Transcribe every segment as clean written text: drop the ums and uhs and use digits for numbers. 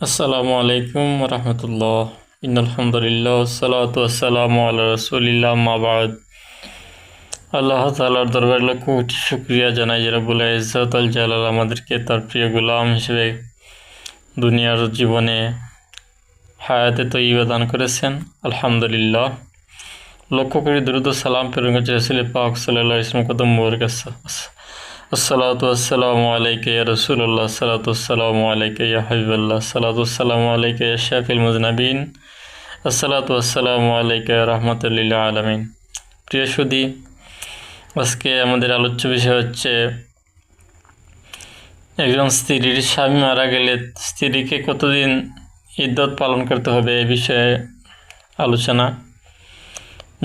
আসসালামু আলাইকুম রহমতুল্লাহ। ইনআলহামদুলিল্লাহ সালাতু আসসালামু আলা রাসূলিল্লাহ মা বাদ। আল্লাহ তাআলার দরবারে লাখ কোটি শুকরিয়া জানাই যে রব্বুল ইজ্জত আল জালাল আমাদেরকে তার প্রিয় গোলাম হিসেবে দুনিয়ার জীবনে হায়াতে তয়্যিবা দান করেছেন। আলহামদুলিল্লাহ। লক্ষ কোটি দুরূদ ও সালাম প্রেরণ করেছেন রাসূল পাক সাল্লাল্লাহু আলাইহি ওয়াসাল্লাম কদম মুবারক। আসসালাতু আসসালামু আলাইকা ইয়া রাসূলুল্লাহ, আসসালাতু আসসালামু আলাইকা ইয়া হাবিবাল্লাহ, আসসালাতু আসসালামু আলাইকা ইয়া শাফিল মুযনিবিন, আসসালাতু আসসালামু আলাইকা ইয়া রাহমাতুল লিল আলামিন। প্রিয় সুধী, আজকে আমাদের আলোচ্য বিষয় হচ্ছে একজন স্ত্রীর স্বামী মারা গেলে স্ত্রীকে কতদিন ইদ্যত পালন করতে হবে এ বিষয়ে আলোচনা।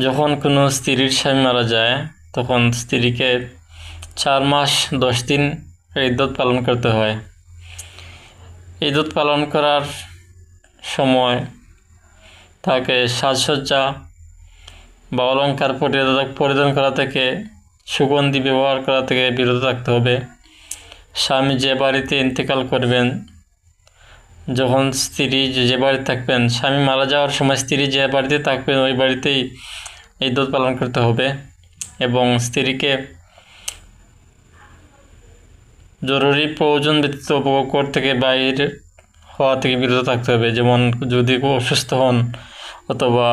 যখন কোনো স্ত্রীর স্বামী মারা যায় তখন স্ত্রীকে 4 মাস 10 দিন ইদ্যত পালন করতে হয়। ইদ্যত পালন করার সময় তাকে সাজসজ্জা বা অলঙ্কার পরিধান করা থেকে, সুগন্ধি ব্যবহার করা থেকে বিরত থাকতে হবে। স্বামী যে বাড়িতে ইন্তেকাল করবেন, যখন স্ত্রী যে বাড়িতে থাকবেন, স্বামী মারা যাওয়ার সময় স্ত্রী যে বাড়িতে থাকবেন ওই বাড়িতেই ইদ্যত পালন করতে হবে এবং স্ত্রীকে জরুরি প্রয়োজন ব্যতীত উপভোগ থেকে বাইরে হওয়া থেকে বিরত থাকতে হবে। যেমন যদি অসুস্থ হন অথবা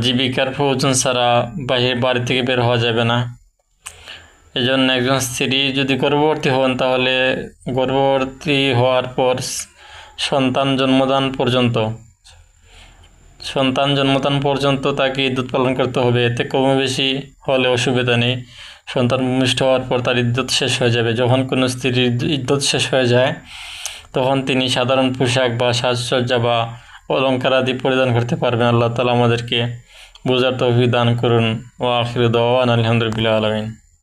জীবিকার প্রয়োজন ছাড়া বাড়ি থেকে বের হওয়া যাবে না। এজন্য একজন স্ত্রী যদি গর্ভবতী হন তাহলে গর্ভবতী হওয়ার পর সন্তান জন্মদান পর্যন্ত তাকে ইদ্যত পালন করতে হবে। এতে কমে বেশি হলে অসুবিধা নেই। সন্তান ভূমিষ্ঠ হওয়ার পর তার ইদ্যত শেষ হয়ে যাবে। যখন কোনো স্ত্রীর ইদ্যত শেষ হয়ে যায় তখন তিনি সাধারণ পোশাক বা সাজসজ্জা বা অলঙ্কার আদি পরিধান করতে পারবেন। আল্লাহ তাআলা আমাদেরকে বোঝার তৌফিক দান করুন। ওয়া আখিরু দাওয়ানা আলহামদুলিল্লাহি রাব্বিল আলামিন।